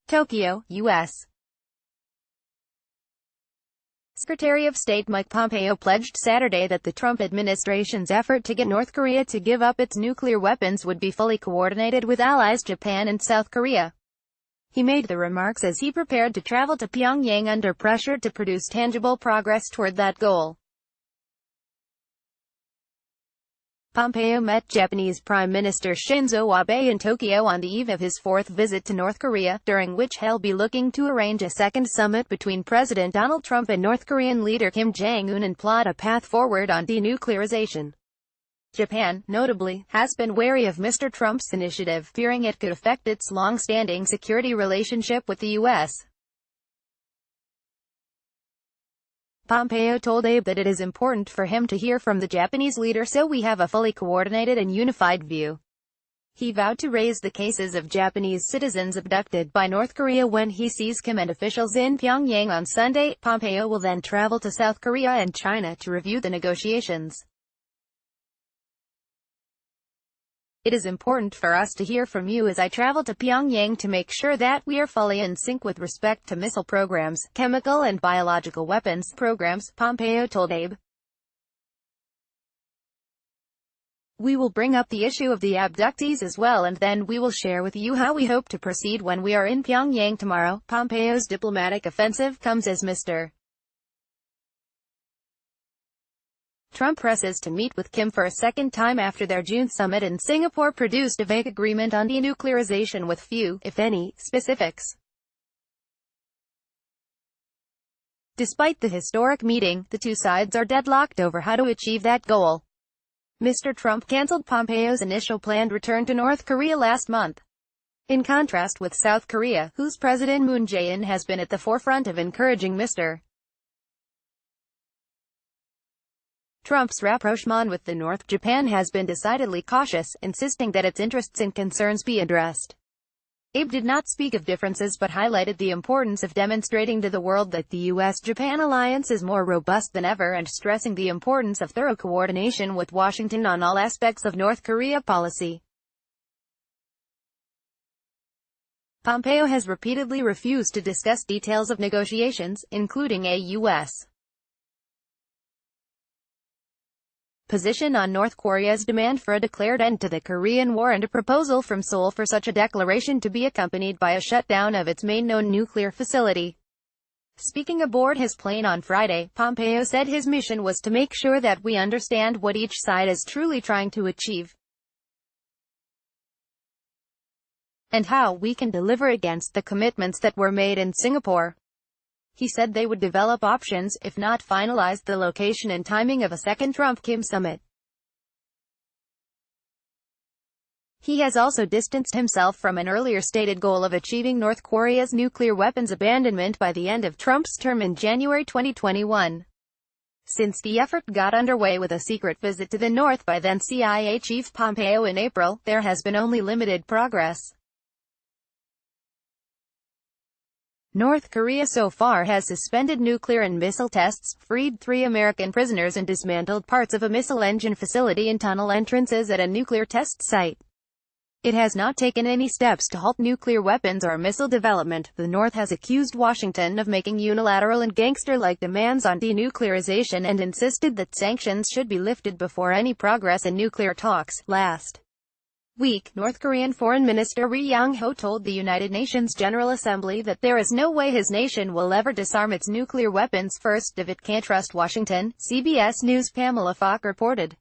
Tokyo, U.S. Secretary of State Mike Pompeo pledged Saturday that the Trump administration's effort to get North Korea to give up its nuclear weapons would be fully coordinated with allies Japan and South Korea. He made the remarks as he prepared to travel to Pyongyang under pressure to produce tangible progress toward that goal. Pompeo met Japanese Prime Minister Shinzo Abe in Tokyo on the eve of his fourth visit to North Korea, during which he'll be looking to arrange a second summit between President Donald Trump and North Korean leader Kim Jong-un and plot a path forward on denuclearization. Japan, notably, has been wary of Mr. Trump's initiative, fearing it could affect its long-standing security relationship with the U.S. Pompeo told Abe that it is important for him to hear from the Japanese leader so we have a fully coordinated and unified view. He vowed to raise the cases of Japanese citizens abducted by North Korea when he sees Kim and officials in Pyongyang on Sunday. Pompeo will then travel to South Korea and China to review the negotiations. It is important for us to hear from you as I travel to Pyongyang to make sure that we are fully in sync with respect to missile programs, chemical and biological weapons programs, Pompeo told Abe. We will bring up the issue of the abductees as well, and then we will share with you how we hope to proceed when we are in Pyongyang tomorrow. Pompeo's diplomatic offensive comes as Mr. Trump presses to meet with Kim for a second time after their June summit in Singapore produced a vague agreement on denuclearization with few, if any, specifics. Despite the historic meeting, the two sides are deadlocked over how to achieve that goal. Mr. Trump canceled Pompeo's initial planned return to North Korea last month. In contrast with South Korea, whose President Moon Jae-in has been at the forefront of encouraging Mr. Trump's rapprochement with the North, Japan has been decidedly cautious, insisting that its interests and concerns be addressed. Abe did not speak of differences but highlighted the importance of demonstrating to the world that the U.S.-Japan alliance is more robust than ever and stressing the importance of thorough coordination with Washington on all aspects of North Korea policy. Pompeo has repeatedly refused to discuss details of negotiations, including a U.S. position on North Korea's demand for a declared end to the Korean War and a proposal from Seoul for such a declaration to be accompanied by a shutdown of its main known nuclear facility. Speaking aboard his plane on Friday, Pompeo said his mission was to make sure that we understand what each side is truly trying to achieve, and how we can deliver against the commitments that were made in Singapore. He said they would develop options, if not finalize the location and timing of a second Trump-Kim summit. He has also distanced himself from an earlier stated goal of achieving North Korea's nuclear weapons abandonment by the end of Trump's term in January 2021. Since the effort got underway with a secret visit to the North by then CIA Chief Pompeo in April, there has been only limited progress. North Korea so far has suspended nuclear and missile tests, freed 3 American prisoners and dismantled parts of a missile engine facility and tunnel entrances at a nuclear test site. It has not taken any steps to halt nuclear weapons or missile development. The North has accused Washington of making unilateral and gangster-like demands on denuclearization and insisted that sanctions should be lifted before any progress in nuclear talks. Last week, North Korean Foreign Minister Ri Yong-ho told the United Nations General Assembly that there is no way his nation will ever disarm its nuclear weapons first if it can't trust Washington, CBS News' Pamela Falk reported.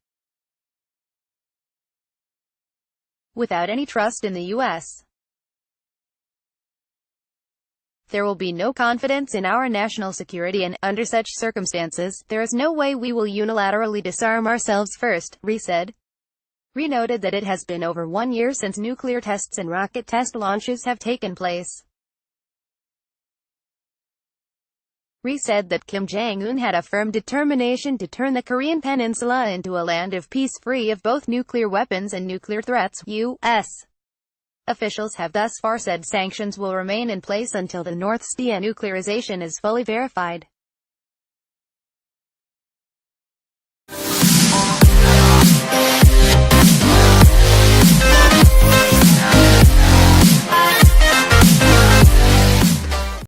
Without any trust in the U.S., there will be no confidence in our national security and, under such circumstances, there is no way we will unilaterally disarm ourselves first, Ri said. Ri noted that it has been over 1 year since nuclear tests and rocket test launches have taken place. Ri said that Kim Jong-un had a firm determination to turn the Korean peninsula into a land of peace free of both nuclear weapons and nuclear threats. U.S. officials have thus far said sanctions will remain in place until the North's denuclearization is fully verified.